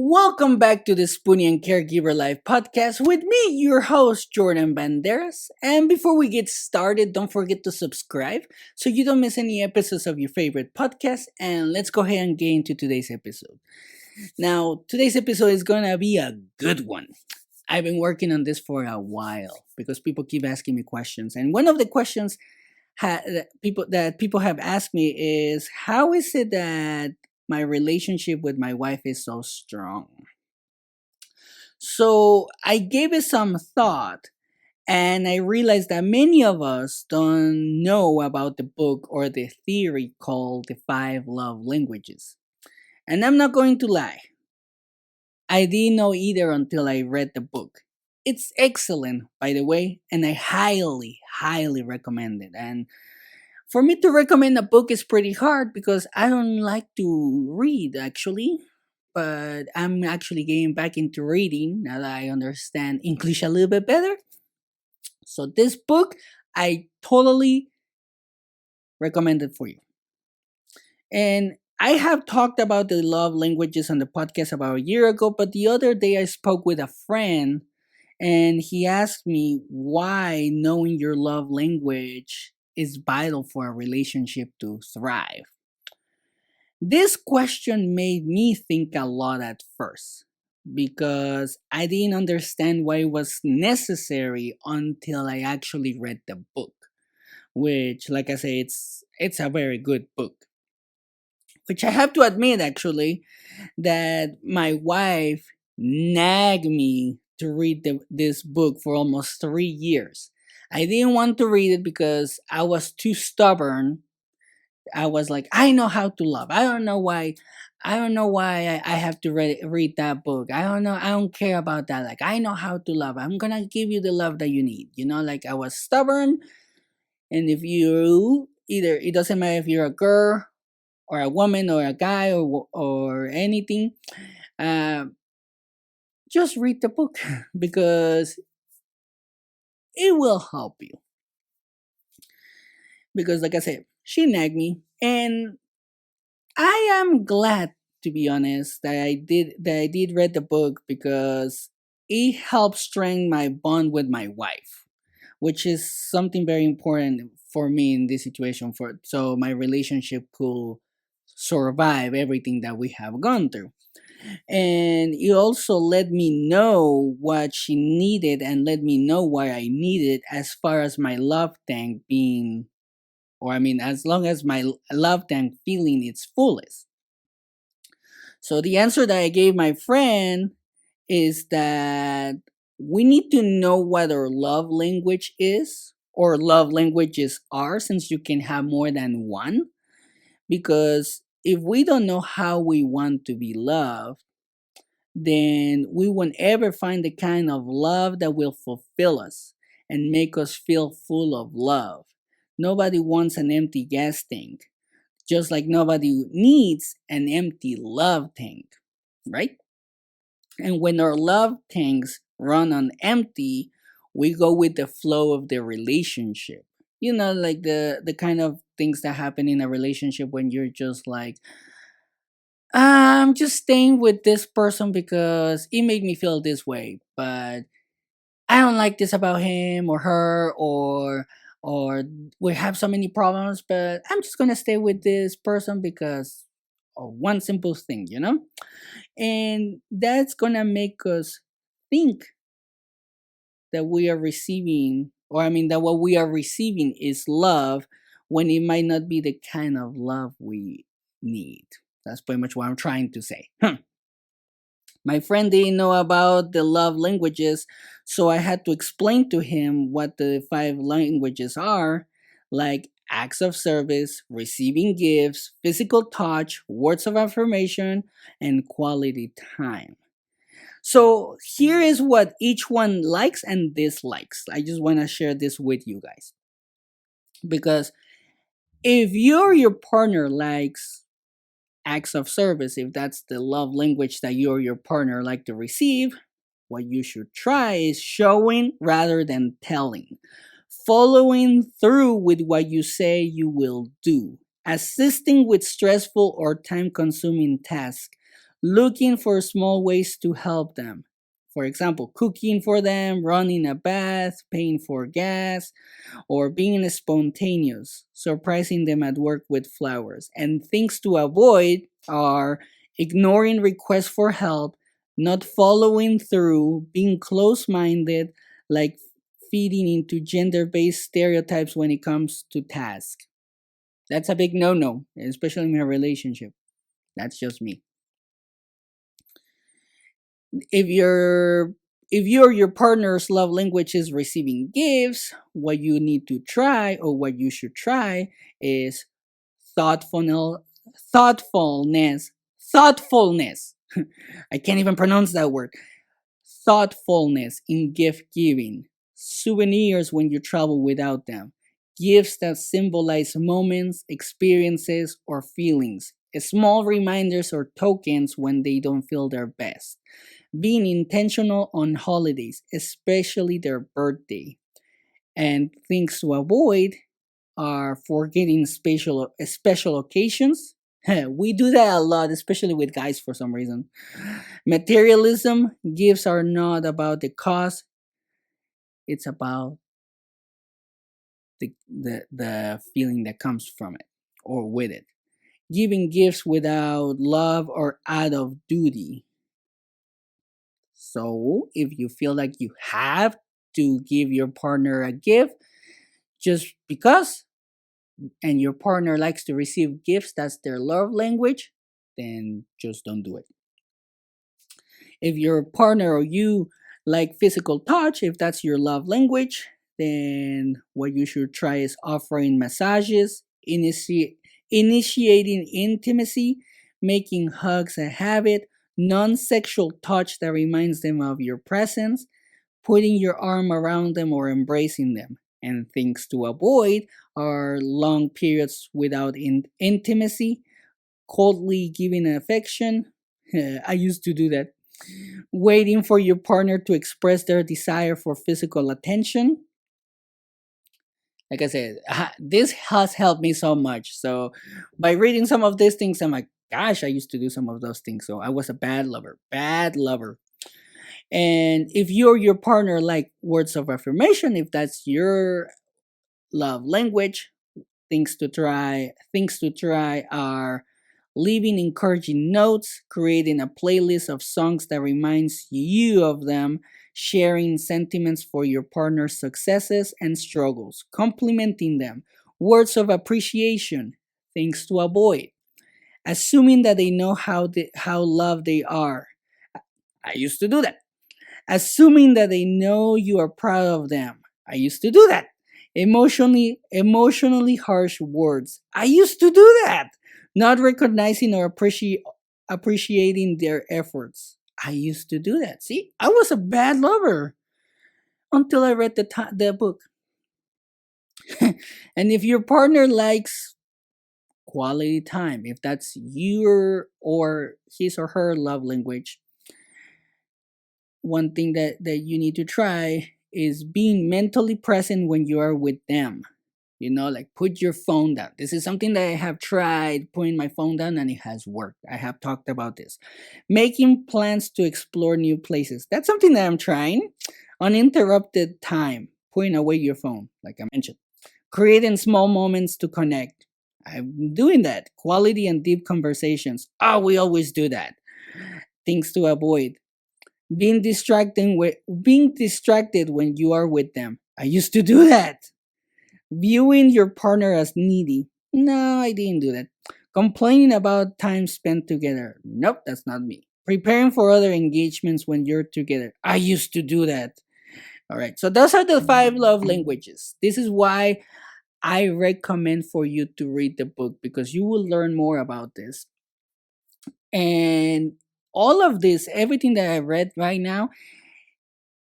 Welcome back to the Spoonie and Caregiver Live podcast with me, your host, Jordan Banderas. And before we get started, don't forget to subscribe so you don't miss any episodes of your favorite podcast. And let's go ahead and get into today's episode. Now, today's episode is going to be a good one. I've been working on this for a while because people keep asking me questions. And one of the questions that people have asked me is, how is it that my relationship with my wife is so strong? So I gave it some thought, and I realized that many of us don't know about the book or the theory called the five love languages. And I'm not going to lie, I didn't know either until I read the book. It's excellent, by the way, and I highly recommend it. And for me to recommend a book is pretty hard because I don't like to read actually, but I'm actually getting back into reading now that I understand English a little bit better. So this book I totally recommend it for you. And I have talked about the love languages on the podcast about a year ago, but the other day I spoke with a friend and he asked me why knowing your love language is vital for a relationship to thrive. This question made me think a lot at first because I didn't understand why it was necessary until I actually read the book, which like I say it's a very good book. Which I have to admit actually that my wife nagged me to read this book for almost 3 years. I didn't want to read it because I was too stubborn. I was like, I know how to love. I don't know why. I don't know why I have to read that book. I don't know. I don't care about that. Like, I know how to love. I'm going to give you the love that you need. Like I was stubborn. And if you either, it doesn't matter if you're a girl or a woman or a guy or anything, uh, just read the book because it will help you. Because, like I said, she nagged me. And I am glad, to be honest, that I did read the book because it helped strengthen my bond with my wife, which is something very important for me in this situation, for so my relationship could survive everything that we have gone through. And it also let me know what she needed and let me know what I needed as far as my love tank being, or I mean, as long as my love tank feeling its fullest. So the answer that I gave my friend is that we need to know what our love language is or love languages are, since you can have more than one. Because if we don't know how we want to be loved, then we won't ever find the kind of love that will fulfill us and make us feel full of love. Nobody wants an empty gas tank, just like nobody needs an empty love tank, right? And when our love tanks run on empty, we go with the flow of the relationship. Like the kind of things that happen in a relationship when you're just like, I'm just staying with this person because it made me feel this way, but I don't like this about him or her, or we have so many problems, but I'm just gonna stay with this person because of one simple thing. And that's gonna make us think that we are receiving, or I mean, that what we are receiving is love when it might not be the kind of love we need. That's pretty much what I'm trying to say. My friend didn't know about the love languages, so I had to explain to him what the five languages are, like acts of service, receiving gifts, physical touch, words of affirmation, and quality time. So here is what each one likes and dislikes. I just want to share this with you guys. Because if you or your partner likes acts of service, if that's the love language that you or your partner like to receive, what you should try is showing rather than telling, following through with what you say you will do, assisting with stressful or time consuming tasks, looking for small ways to help them. For example, cooking for them, running a bath, paying for gas, or being spontaneous, surprising them at work with flowers. And things to avoid are ignoring requests for help, not following through, being close minded, like feeding into gender based stereotypes when it comes to tasks. That's a big no no, especially in a relationship. That's just me. If your if your partner's love language is receiving gifts, what you need to try or what you should try is thoughtful thoughtfulness thoughtfulness. I can't even pronounce that word. Thoughtfulness in gift giving, souvenirs when you travel without them, gifts that symbolize moments, experiences, or feelings, small reminders or tokens when they don't feel their best, being intentional on holidays, especially their birthday, and things to avoid are forgetting special occasions. We do that a lot, especially with guys for some reason. Materialism, gifts are not about the cost, it's about the feeling that comes from it or with it. Giving gifts without love or out of duty. So, if you feel like you have to give your partner a gift just because, and your partner likes to receive gifts, that's their love language, then just don't do it. If your partner or you like physical touch, if that's your love language, then what you should try is offering massages, initiating intimacy, making hugs a habit, non sexual touch that reminds them of your presence, putting your arm around them or embracing them. And things to avoid are long periods without intimacy, coldly giving affection. I used to do that. Waiting for your partner to express their desire for physical attention. Like I said, this has helped me so much. So, by reading some of these things, I'm like, gosh, I used to do some of those things. So, I was a bad lover, bad lover. And if you or your partner like words of affirmation, if that's your love language, things to try are leaving encouraging notes, creating a playlist of songs that reminds you of them, sharing sentiments for your partner's successes and struggles, complimenting them, words of appreciation, things to avoid, assuming that they know how loved they are. I used to do that. Assuming that they know you are proud of them. I used to do that. Emotionally harsh words. I used to do that. Not recognizing or appreciating their efforts. I used to do that. See, I was a bad lover until I read the book. And if your partner likes quality time, if that's your or his or her love language, one thing that you need to try is being mentally present when you are with them. Like put your phone down. This is something that I have tried putting my phone down and it has worked. I have talked about this. Making plans to explore new places. That's something that I'm trying. Uninterrupted time. Putting away your phone, like I mentioned. Creating small moments to connect. I'm doing that. Quality and deep conversations. Oh, we always do that. Things to avoid being distracted when you are with them. I used to do that. Viewing your partner as needy. No, I didn't do that. Complaining about time spent together. Nope, that's not me. Preparing for other engagements when you're together. I used to do that. All right. So those are the 5 love languages. This is why I recommend for you to read the book because you will learn more about this. And all of this, everything that I read right now,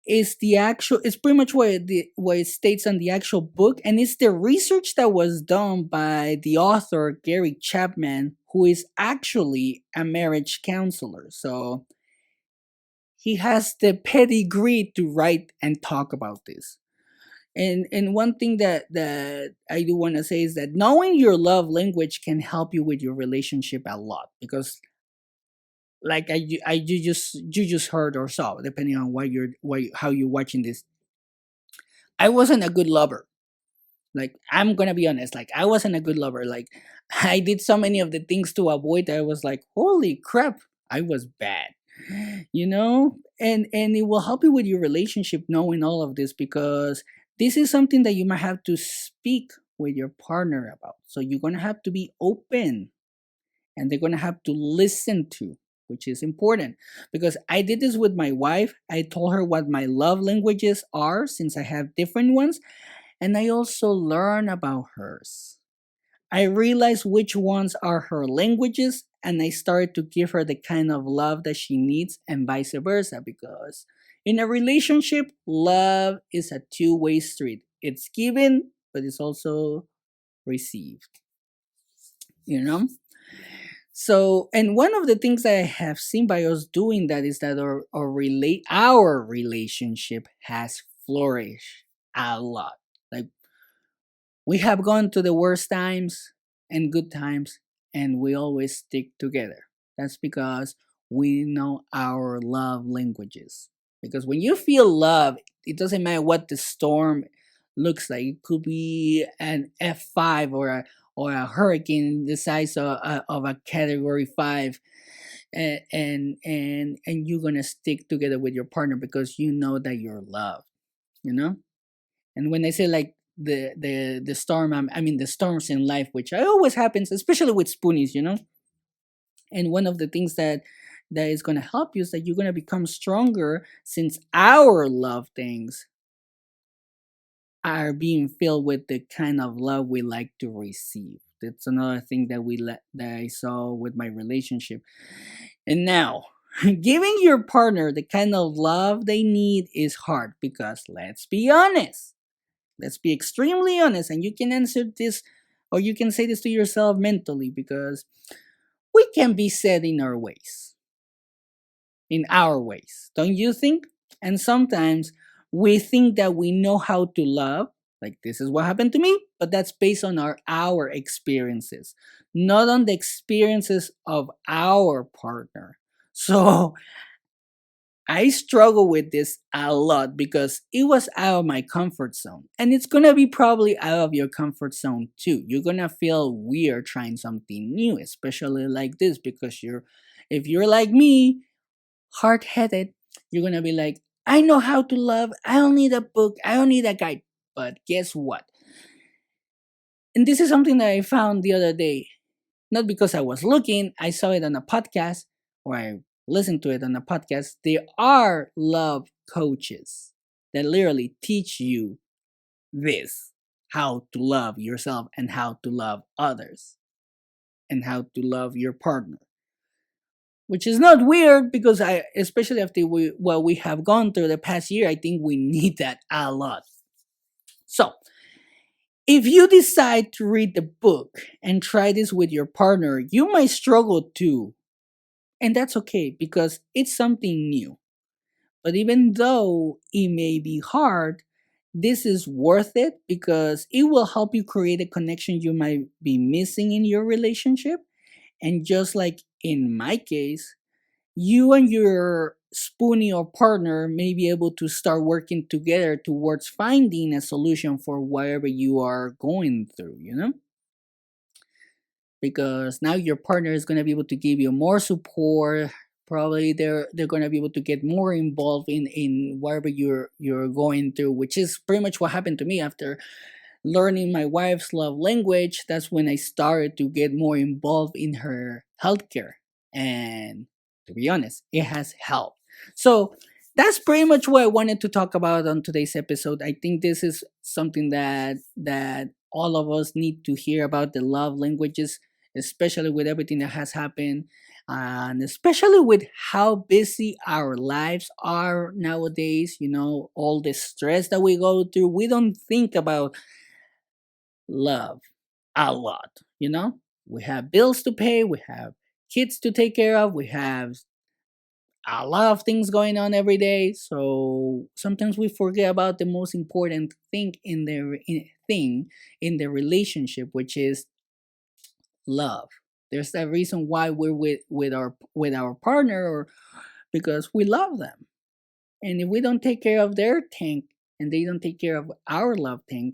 is the actual it's pretty much what it states on the actual book, and it's the research that was done by the author Gary Chapman, who is actually a marriage counselor. So he has the pedigree to write and talk about this. And one thing that I do want to say is that knowing your love language can help you with your relationship a lot, because like you just heard or saw, depending on how you're watching this. I wasn't a good lover. Like, I'm gonna be honest, like, I wasn't a good lover. Like, I did so many of the things to avoid that I was like, holy crap, I was bad. And it will help you with your relationship knowing all of this, because this is something that you might have to speak with your partner about. So you're gonna have to be open, and they're gonna have to listen to, which is important. Because I did this with my wife. I told her what my love languages are, since I have different ones, and I also learn about hers. I realized which ones are her languages, and I started to give her the kind of love that she needs, and vice versa. Because in a relationship, love is a two-way street. It's given, but it's also received. You know? So, and one of the things that I have seen by us doing that is that our relationship has flourished a lot. Like, we have gone to the worst times and good times, and we always stick together. That's because we know our love languages. Because when you feel love, it doesn't matter what the storm looks like. It could be an F5, or a hurricane the size of a category 5, and you're gonna stick together with your partner because you know that you're loved. You know. And when I say like the storm, I mean the storms in life, which always happens, especially with spoonies, And one of the things that is going to help you is that you're going to become stronger, since our love things are being filled with the kind of love we like to receive. That's another thing that I saw with my relationship. And now, giving your partner the kind of love they need is hard, because let's be honest. Let's be extremely honest, and you can answer this, or you can say this to yourself mentally, because we can be set in our ways, don't you think? And sometimes we think that we know how to love, like this is what happened to me, but that's based on our experiences, not on the experiences of our partner. So I struggle with this a lot, because it was out of my comfort zone. And it's gonna be probably out of your comfort zone too. You're gonna feel weird trying something new, especially like this, because if you're like me, hard headed, you're gonna be like, I know how to love, I don't need a book, I don't need a guide. But guess what? And this is something that I found the other day. Not because I was looking, I saw it on a podcast, or I listened to it on a podcast. There are love coaches that literally teach you this, how to love yourself, and how to love others, and how to love your partner. Which is not weird, because especially after what we have gone through the past year, I think we need that a lot. So, if you decide to read the book and try this with your partner, you might struggle too. And that's okay, because it's something new. But even though it may be hard, this is worth it, because it will help you create a connection you might be missing in your relationship. And just like in my case, you and your spoonie or partner may be able to start working together towards finding a solution for whatever you are going through. Because now your partner is going to be able to give you more support. Probably they're going to be able to get more involved in whatever you're going through, which is pretty much what happened to me after learning my wife's love language. That's when I started to get more involved in her healthcare. And to be honest, it has helped. So that's pretty much what I wanted to talk about on today's episode. I think this is something that all of us need to hear about, the love languages, especially with everything that has happened, and especially with how busy our lives are nowadays. All the stress that we go through, we don't think about love a lot. We have bills to pay, we have kids to take care of, we have a lot of things going on every day. So sometimes we forget about the most important thing in the relationship, which is love, There's a reason why we're with our partner, or because we love them. And if we don't take care of their tank and they don't take care of our love tank,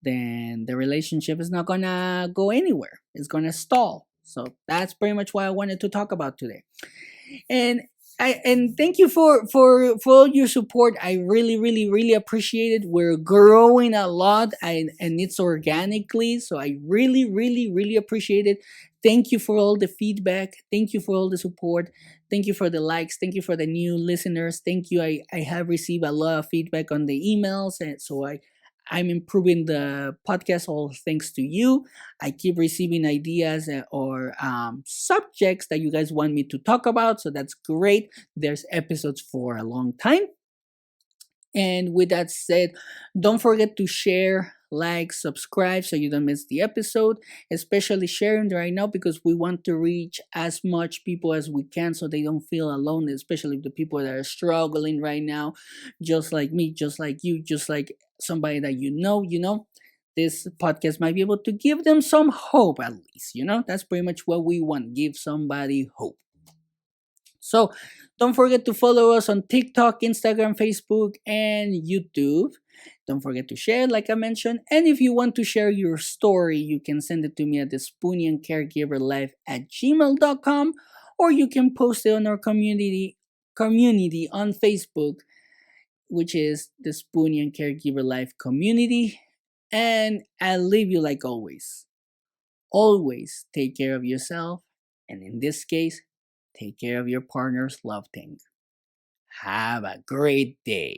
then the relationship is not gonna go anywhere. It's gonna stall. So that's pretty much what I wanted to talk about today. And and thank you for all your support. I really appreciate it. We're growing a lot, and it's organically, so I really appreciate it. Thank you for all the feedback. Thank you for all the support. Thank you for the likes. Thank you for the new listeners. Thank you. I have received a lot of feedback on the emails, and so I'm improving the podcast all thanks to you. I keep receiving ideas or subjects that you guys want me to talk about, so that's great. There's episodes for a long time. And with that said, don't forget to share, like, subscribe so you don't miss the episode, especially sharing right now because we want to reach as much people as we can so they don't feel alone, especially the people that are struggling right now, just like me, just like you, just like somebody that you know. This podcast might be able to give them some hope at least. That's pretty much what we want, give somebody hope. So don't forget to follow us on TikTok, Instagram, Facebook, and YouTube. Don't forget to share, like I mentioned. And if you want to share your story, you can send it to me at the Spoonie and Caregiver Life at gmail.com, or you can post it on our community on Facebook, which is the Spoonie and Caregiver Life community. And I'll leave you like always. Always take care of yourself, and in this case, take care of your partner's love tank. Have a great day.